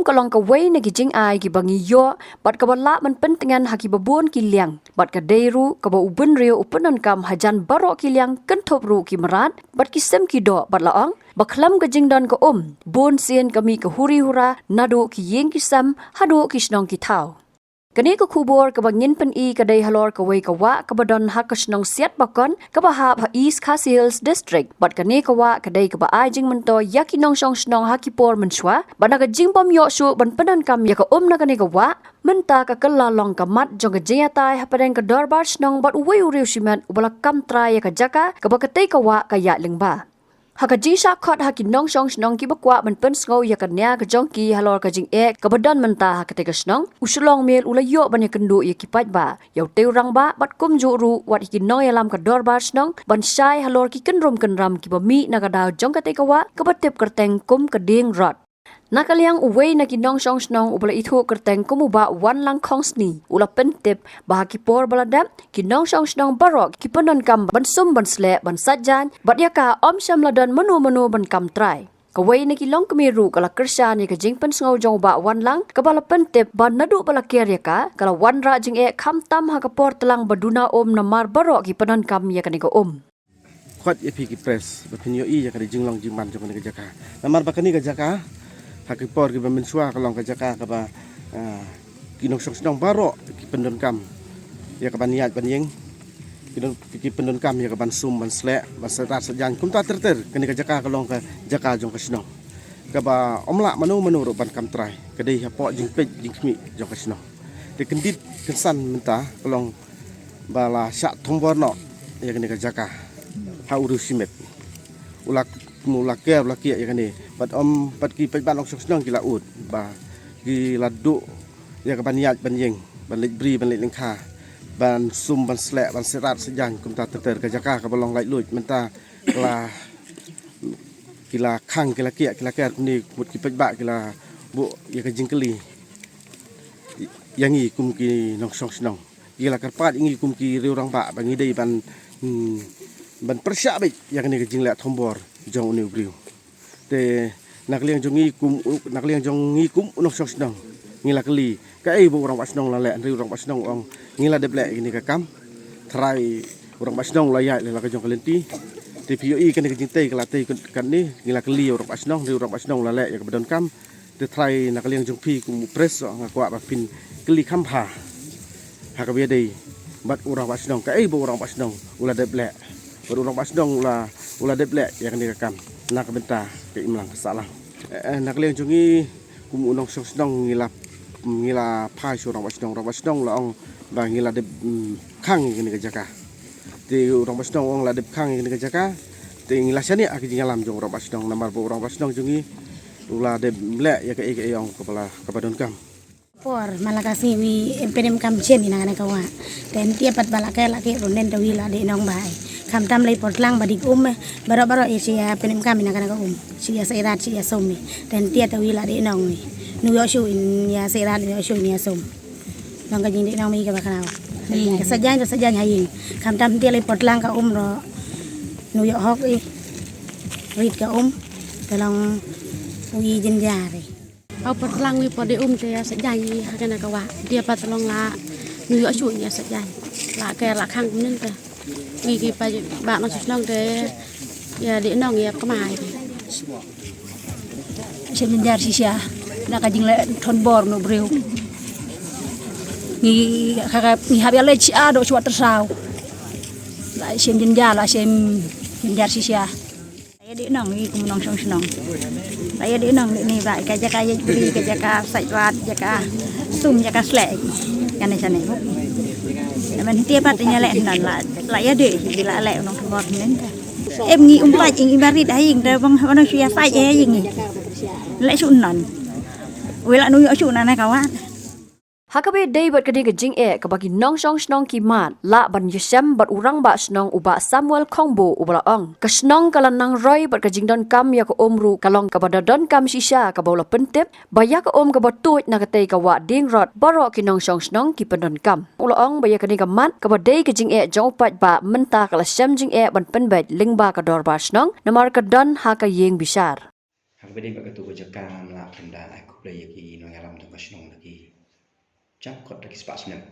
kalong ka way na gijing ay gibangi yo bat ka bala man pentingan haki babon kiliang bat ka deiru ka ba ubun rio upenon kam hajan baro kiliang kentop ru ki merat bat kisem ki do bat laong baklam ka jingdon ka bon sien kami ka huri hura nadu ki yeng kisam hadu kisnong ki tau kani ka kubor ka bangin pen I ka dei halor ka way ka wa ka badon ha ka snong siat bakon ka ba ha East Khasi Hills District bat kani ka wa ka dei ka ba ai jing mento yakinong song snong ha ki por menswa bana ka jing pom yo su ban penan kam ya ka na kani ka wa menta ka kalalong ka mat jong ka jia tai ha padeng ka dorbar snong bat way uriu siman ubala kam trai ya ka jaka ka ba ka tei ka wa ka ya lingba Hakaji sa khot hakinong song snong ki bakwa man pen sngo ya kanya ka jong ki halor ka jing kabadan menta hakate ka snong usulong mel ulayo ban ya kendu ya kipat ba yau teu rang ba bat kum juru wat ikinong ya lam ka dor ba snong ban sai halor ki kenrum kenram ki bami na ka daw jong ka te ka wa ka batep kerteng kum ka ding rot Nakaliang uway na kinong song snong ubala itu kerteng kumuba wan lang kongsni ula pentip bahaki por baladap kinong song snong barok kipanon kam bansum bansle bansajan badyaka om syam ladan menu ban kam try kaway na kilong kamiru kala kersya ni ka jing pen sngaw jong ba wan lang kabala pentip ban nadu bala kerya ka kala wan ra jing kam tam ha ka por telang baduna na mar barok kipanon kam ya kanika Khot ya pi ki press bapinyo I ya ka jing long jing man jong ka jaka namar bakani ka jaka hakipor ki mensua kalong ka jaka ka ba kinong sok snong baro ki pendon kam ya ka ban niat ban yeng kinong ki pendon kam ya ka ban sum ban slek ban serat sejan kum ta ter kani ka jaka kalong ka jaka jong ka snong ka ba omla manu ro ban kam trai ka dei ha po jing pej jing khmi jong ka snong de kendit kensan menta kalong bala syak thombor no ya kani ka jaka ha uru simet ulak mulake ulaki ya kani pat om pat ki pat ban sok snong kila ut ba ki ladu ya ka ban yat ban yeng ban lek bri ban lek lengkha ban sum ban slek ban serat sejan kum ta ter ka jaka ka balong lai luj menta la kila khang kila kia kila ker ni mut ki pat ba kila bu ya ka jingkeli yang I kum ki nong sok snong kila karpat ingi kum ki riurang ba bangi dei ban persya bit yang ni ka jing lek thombor jong ni briu te nakliang jongi kum unok sok snong ngila keli ka bu orang pasnong la le orang pasnong ong ngila de blek ini ka kam trai orang pasnong la ya le la ka jong kalenti te pio I kan ka jing te kala te kan ni ngila keli orang pasnong la le ya ka badon kam te trai nakliang jong pi kum pres ong kwa ba pin keli kam pha ha ka be dei bat orang pasnong ka bu orang pasnong ula de blek orang pasnong ula de blek ya kan ni ka kam nak benta ke imlang salah nak liang jungi kum unong sok snong ngila phai su orang pasnong la ong ba ngila de khang ni ka jaka te orang pasnong ong la de khang ni ka jaka te ngila sani ak jingalam jong orang pasnong namar bo orang pasnong jungi ula de blek ya ke ong kepala kapadon kam por malakasi wi empenem kam chen ina kana kawa ten tiapat balake laki ronen tawila de nong bai kam tam lay portlang badik baro isia penem kam ina kana ka sia sairat sia somi ten tia tawila de nong ni nu yo shu in ya sairat yo shu ni som nong ka jing de nong mi ka bakana sajan hayin kam tam tia lay portlang ka ro nu yo hok I rit ka talong ui jin jare au portlang wi pode te sajan ni kana ka wa dia patlong la nu yo shu ni sajan la ke la khang nin ka vì bạn nó chụp long thế để nó nghiệp có mài xem nhân gia xia na ka jing le thon bor no breu ni habia le chia do chua tersau lại xem nhân gia là xem nhân gia xia ai để nong ni kum nong song snong ai để nong ni vậy cái jaka bri cái jaka sai wat jaka sum jaka slek kan ni sana mình tiap artinya lek nan la ya de bila lek nong thobor nen em ngi pa ing barit ai ing da bang ono sia sai ing lek sun nan wela nu yo sun nan ka wa Hakabe day bat kadi jing kabagi nong song snong ki mat la ban yesam bat urang ba snong uba Samuel Kongbo ubala ong ka snong kalanang roy bat kajing don kam ya ko omru kalong kabada don kam shisha ka bola pentep baya ka ka batut na katay ka wa ding rot baro ki nong song snong ki pendon kam ula ong baya kadi ka mat ka day kajing jong pat ba menta kala sam jing ban penbet lingba ka dor ba snong namar ka don ha ka yeng bisar hak bedi bak tu jaka la penda aku play ki no yalam tu kasnong lagi cak kot lagi spas nem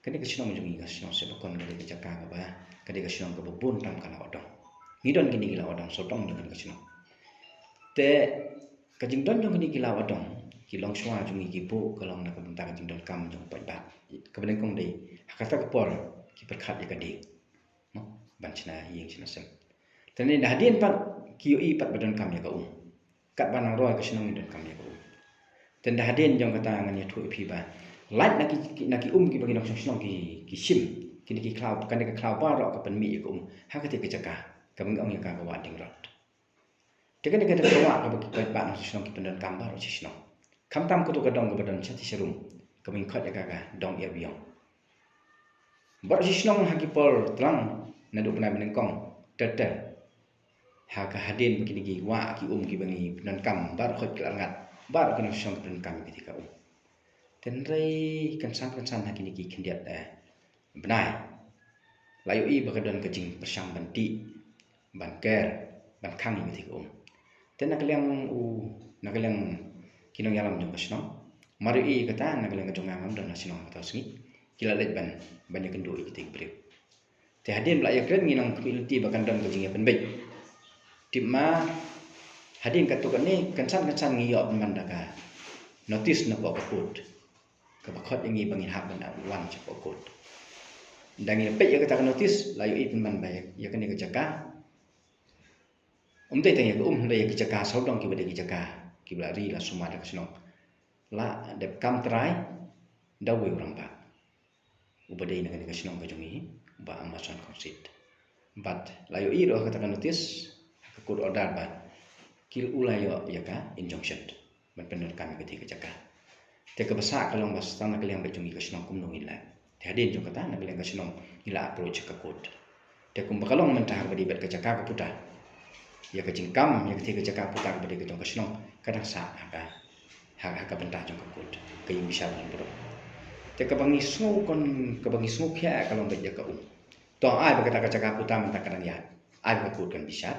kani kasnong jungi kasnong sebakon kali jaka ka ba kadi kasnong ka bubun tam kana odong ngidon kini gila odong sotong dengan kasnong te kajing don jong kini gila odong kilong shwa jungi ki po kalong na kabenta kajing don kam jong pai ba kabelen kong dei hakata ka por ki perkhat ya kadi no banchna yeng china sem tani dah hadin pat kioi pat badan kam ya ka kat banang roy kasnong don kam ya ka ten dah hadin jong kata ngan ya thu pi ba lat ki ki bagi nok snong ki sim kini ki cloud kan ka cloud ba ro ka pen mi ka hakati ka jaka ka bang ong ya ka wa ding rot tekan ka ka wa ka bagi ka ban snong ki pen kam ba ro chi snong kam tam ko to ka dong ka badan chati serum ka min khat ya ka dong ya biong ba chi snong ha ki por trang na du pernah menengkong tetel ha ka hadin begini gi wa ki ki bangi pen kam ba ro khot ngat ba ro ka snong pen kam ki ka ten rei kan san hakini ki kendiat benai layu i bakadon kajing persang banti banker ban khang ni ti ten nak liang kinong yalam jong kasno mari i kata nak liang jong ngam don nasional atau singi kila let ban banyak kendo i ti breu te hadin bla ya kren nginong community bakan don kajing ya penbek timma hadin katukan ni kan san ngiyo mandaka notice na ko put kabakot ingi bangin hak benda wan cepokot dangi pe ya kata notis layu ipin man bayak ya kan ya jaka umte tanya ko ya jaka saudong ki bade jaka ki blari la sumada kasno la de kam try dawe orang ba ubade ina kan kasno ka jungi ba amasan konsit but layu i ro kata notis ka kod order ba kil ulayo ya ka injunction ban penur kami ketika jaka te ka basa kalong bas tan kaliang ba jungi kasnong kum nong ila te hadin jong kata na kaliang kasnong ila approach ka kod te kum bakalong mentah ba di bet ka jaka ka puta ya ka jingkam ya ka jaka puta ba di ka jong kasnong kadang sa ka bentah jong ka kod ka yung bisa ban bro te ka bangi sngo kya kalong ba jaka to ai ba ka jaka puta mentah kadang ya ai ba kod kan bisa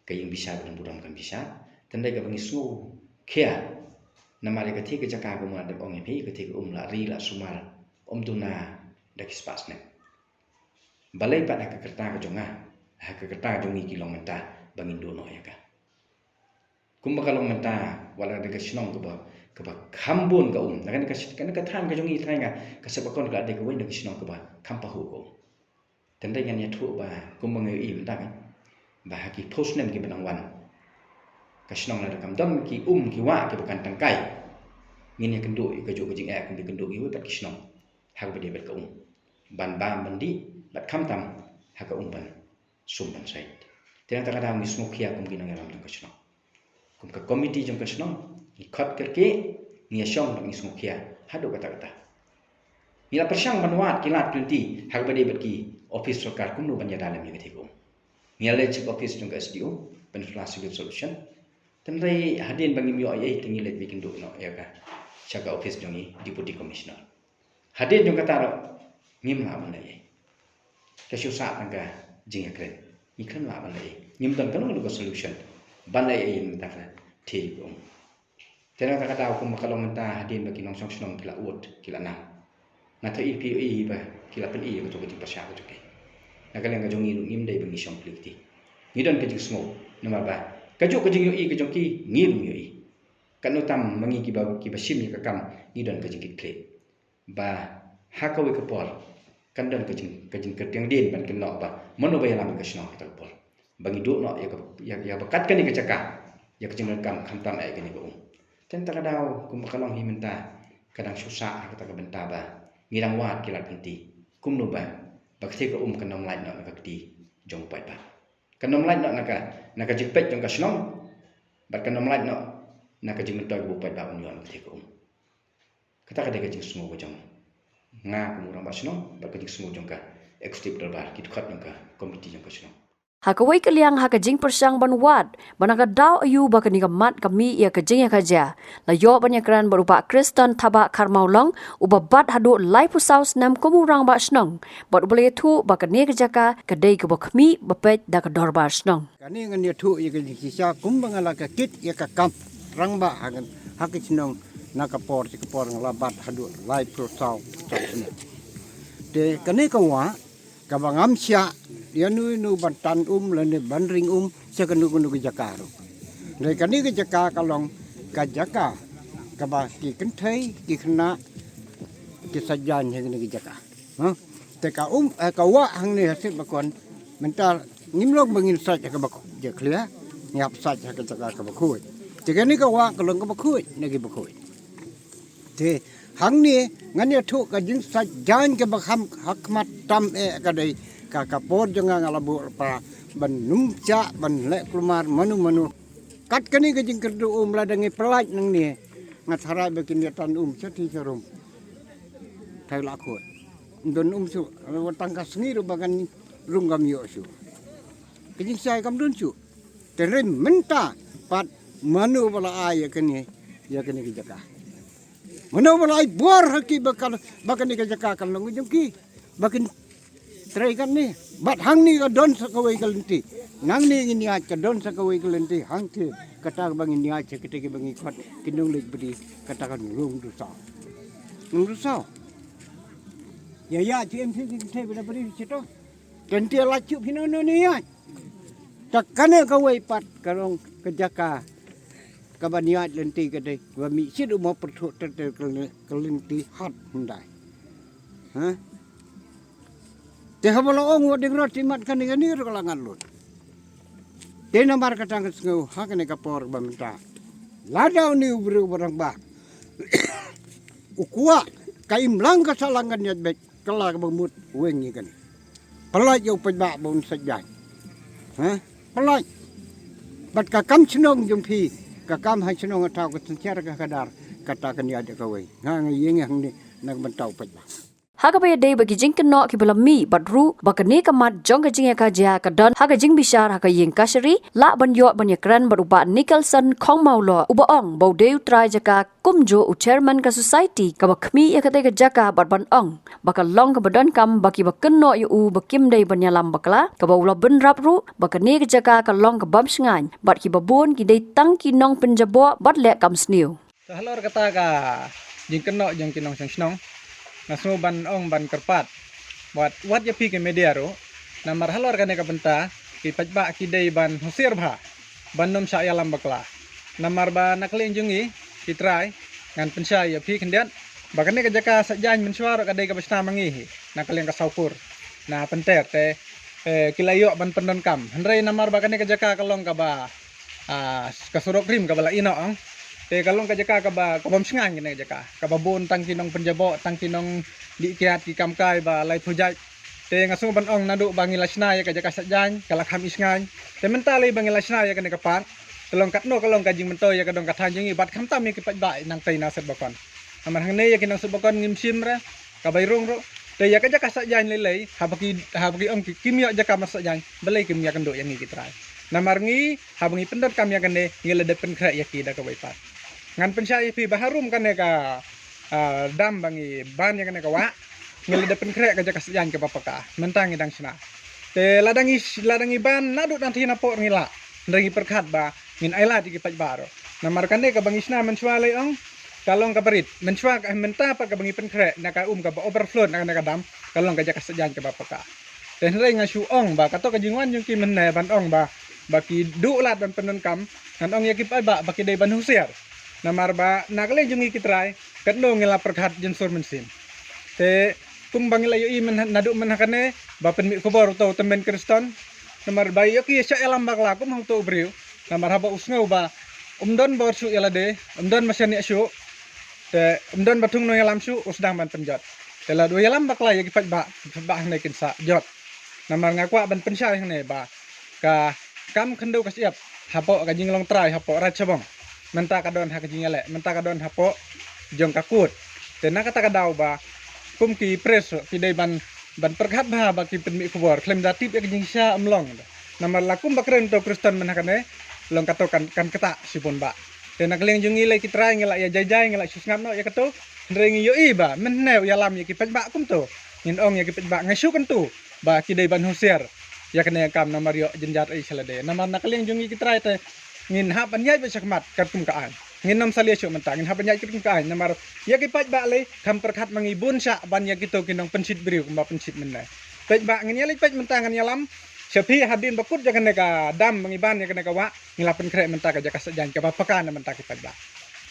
ka yung bisa ban bro kan bisa tandai ka bangi sngo kya namari ka thik jaka ko ma de ong phi ka thik la ri la sumar tuna da kispas ne balai pa ka kerta ka jonga ha ka kerta jongi kilomenta bangin do no ya ka kum kalong menta wala de ka snong ka ba khambun ka na ka than ka jongi thai nga ka sabakon ka de ka wai de ka snong ka ba khampa hu ko tandai ngan ya thu ba kum ngai i menta ba ha ki post nem ki benang wan kasnong na kam dam ki ki wa ki bukan tangkai ngin ya kendo ka jo kajing ak ki kendo ki pat kisnong hak ba de bet ka ban bam bandi bat kham tam hak ka ban sum ban sai tena ta kada ngi smok ya kum ginang yalam jong kasnong kum ka committee jong kasnong ni khat karke ngi shong ngi smok ya hado kata mila persang banwat kilat kunti hak ba de bet ki office sarkar kum no ban ya dalam ni ke ko ngale chief office jong ka SDO Peninsula Civil Solution tandai hadin bangi mio ai tingi let bikin do no ya ka chaka office jongi deputy commissioner hadin jong kata ro ngim la ban ai ka shu sa tangga jing akren ikran la ban ai ngim dan kan lo solution ban ai in ta ka thi ko tena ta kata ko makalong menta hadin bagi nong song song kila ut kila na na ta EPE ba kila pen i ko to ko pasya ko to ke na kaleng ka jongi ngim dai bangi song plikti ngidon ke jing smo nama ba kajuk kajing yoi kajong ki ngim yoi kan utam mangi ki basim ni kakam ni don kajing ki kle ba hakawe ka por kan don kajing kertiang din ban ken no ba mono ba yalam ka shno ka por bangi do no ya bakat kan ni kacaka ya kajing kam kham tam ai kan ni ko ten ta kadau kum kalong hi menta kadang susah ka benta ba ngirang wat kilat pinti kum no ba bakte ka kan nom lai no ka ti jong pai ba kanom lai no naka jipet jong kasnong bat kanom lai no naka jimetoy bu pai ba unyon ke ko kata ka de ka jing smo jong nga ko murang basnong bat ka jing smo jong ka executive darbar kit khat jong ka committee jong kasnong Hakawai kaliang hakajing persang ban wad, banaka daw ayu bakani kamat kami ia kajing ya kaja. Layo banyak keran berupa Kristen tabak karmaulong, uba bat hadu lai pusaus nam komurang ba snong. Bat boleh tu bakani kejaka kedai kebak kami bapet da kedor ba snong. Kani ngan dia tu ia kisah kumbang ala kit ia kamp rang ba hagan hakit nong nakapor ngalabat hadu lai prosau sini. De kani kawa kabangam sia dia nu bantan lene bandring sekanu ke Jakarta. De kani ke Jakarta kalong ka Jakarta kaba ki kentai ki kena ki sajan yang ke Jakarta. Ha? Te ka kawa hang ni hasil bakon mental nimlok bangin saja ke bakon je clear nyap saja ke Jakarta ke bakoi. Te kani kawa kalong ke bakoi nagi bakoi. Te hang ni ngan ya tu ka jing sajan ke bakam hakmat tam ka dai ka kapor jangan ngalabu pa ban numca ban lek kelumar manu kat kani ke jing kerdu ladangi pelaj nang ni ngat harai bikin dia tan seti serum thai lakot don su tangka sengiru bagan runggam yo su kejing sai kam dun su terem menta pat manu bala ay kani ya kani ke jaka manu bala ay bor haki bakal ke jaka kan long jengki bakin try kan ni bat hang ni ka don sakawai kalenti nang ni ini aja don sakawai kalenti hang ke kata bang ini aja kita ke bang ikut kinung lek beri katakan rung rusa ya TMC kita benda beri situ kenti lacu pinono ni ya takane kawai pat karong kejaka kabaniat lenti kedai wami sidu mau pertu kalenti hat hundai ha Teh bolo ong wading roti mat kan dengan ni kalangan lut. Teh nambar katang kesengau hak ni kapor bamenta. Ladau ni ubru barang bah. Ukua kaim lang kasalangan nyat bek kelak bamut weng ni kan. Pelaj yo pejbak bon sajai. Ha? Pelaj. Bat kakam senong jumpi kakam hai senong atau kesencar kadar katakan dia ada kawai. Ngang yeng yang ni nak bentau pejbak. Hakabaya day bagi jing keno ki belami badru bakani kamat jong ka jing ka ja ka don haka jing bishar haka yeng kashari la banyo banyakran berupa Nicholson Kong Maulo ubaong baudeu try jaka kumjo chairman ka society ka bakmi ya kate ka jaka barban ong bakal long ka badon kam baki bakeno yu bakim day banyalam bakla ka bawla ben rapru bakani ka jaka ka long ka bam sngan bat ki babon ki day tang ki nong penjabo bat le kam sniu halor kata ka jing keno jong kinong snong nasu ban ong ban kerpat buat wat ya pi ke media ro namar halor kan ka benta ki pajba ki dei ban husir bha ban nom sya yalam bakla namar ba naklin jungi ki try ngan pensya ya pi kendian bakane ka jaka sajan mensuar ka dei ka besna mangi naklin ka saupur na penter te kilayo ban pendon kam hendrai namar bakane ka jaka kalong ka ba ka surok rim ka bala ino ang te kalong ka jaka ka ba kabam singang gina jaka ka babon tang kinong penjabo tang kinong di kiat ki kamkai ba lai pujai te ngasung ban ong nadu bangi lasna ya ka jaka sajan kalak ham isngan te mentale bangi lasna ya ka ne kapat kalong katno kalong ka jing mento ya ka dong kathan jingi bat kham tam ki pat ba nang tai na set bakon amar hang ne ya kinong set bakon ngim sim ra ka bairung ro te ya ka jaka sajan lelei habaki ong kimya jaka mas sajan belai kimya kendo yang ngi kitrai namar ngi habangi pendot kam ya kane ngile depen kra ya ki da ka baipat ngan pensai pi baharum kan ka dam bangi ban yang kan ka wa ngel depen krek ka jaka sajang ke papaka mentang idang sina te ladangi ban nadu nanti na por ngila ndangi perkhat ba ngin aila di paj baro namar kan ka bangi sina mensua le ong kalong ka berit mensua ka menta pa ka bangi pen krek na ka ka ba overflow na ka dam kalong ka jaka sajang ke papaka te nrai ngasu ong ba ka to ka jingwan jung ki men ban ong ba baki du lat ban penon kam ngan ong yakip ba baki dei ban husiar namar ba nakle jungi kitrai katno ngela perkhat jensur mensin te kumbang layo i men nadu menakane ba pen mi khobor to temen kriston namar ba yoki sya elam bakla kum hang to briu namar haba usngau ba umdon bor su elade umdon masyani su te umdon batung no elam su usdang ban penjot te la do elam bakla yoki pat ba ne kinsa jot namar ngakwa ban pensya hang ne ba ka kam khendau ka siap hapo ka jinglong trai hapo rachabong menta kadon hak jingale menta kadon hapo jong kakut tena kata kadau ba kum ki pres ki dei ban perkhat ba ki penmi khobor klem datip ya jing sya amlong Namar lakum bakren to Kristen menakane long kato kan kata sipun ba. Dan nak leng jungi lagi kita ngela ya jajai ngela susngap no ya kato rengi yo iba meneu ya lam ya kipat ba kum to. Ngin ong ya kipat ba ngasu kan tu ba kidai ban husiar. Ya kena kam namar yo jenjat ai selade. Namar nak leng jungi kita te ngin ha ban yai ba sakmat kat kum kaan. Ngin nam salia syuk mentang ngin ha ban yai kum kaan namar ya kipat ba le kam perkat mangibun sa ban ya kito kinong pensit beriu kum ba pensit menai. Pej ba ngin ya le pej mentang ngin ya lam Sepi hadin bakut jangan neka dam mengiban jangan neka wa ngilapen krek mentaka jaka sajan ke papakan mentaki padba.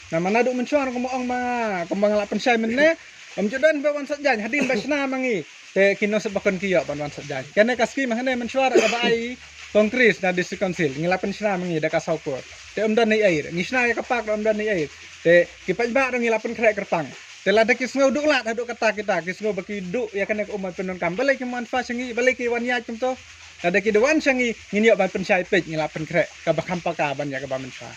Nah mana duk mencuar ngomong ma kembang lapen sai menne om jodan bawan sajan hadin basna mangi te kino sebakon kiyo bawan sajan. Kene kaski mahane mencuar ka bai konkris na district council ngilapen sna mangi daka saukur. Te om dan ni air ngisna ya kapak om dan ni air. Te kipajba ngilapen krek kertang. Telah ada kisngau duk lat haduk kata kita kisngau baki duk ya kene umat penon kam balik ke manfaat sengi balik ke wanya cumto ada kidawan sangi ngini ban pensai pej ngilapen krek ka bakam paka ban ya ka bamensa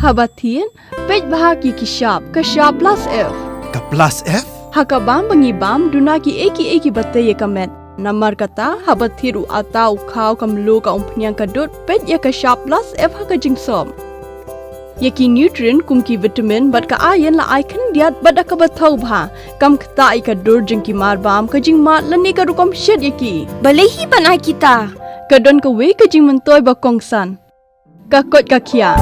Habatin pej bahagi kishap ka sharp plus F Ka plus F hakabam bangibam dunaki eki batay kamet namar kata habatiru atau kau kamlu ka umpnyang kadut pej ya ka sharp plus F haka jingsom Yaki nutrient kumki vitamin bat ka ayan la ai kan diat bat ka bathau bha kam kta ai ka dur jing ki mar bam ka jing mat la ne ka rukom shed yaki balehi banai kita ka don ka we ka jing mentoy ba kongsan ka kot ka kia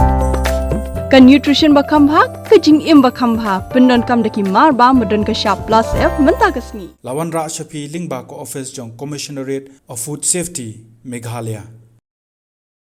ka nutrition ba kam bha ka jing im ba kam bha pendon kam daki mar bam don ka sharp plus F menta ka sni Lawan Ra Shafi Lingba ko office jong Commissionerate of Food Safety Meghalaya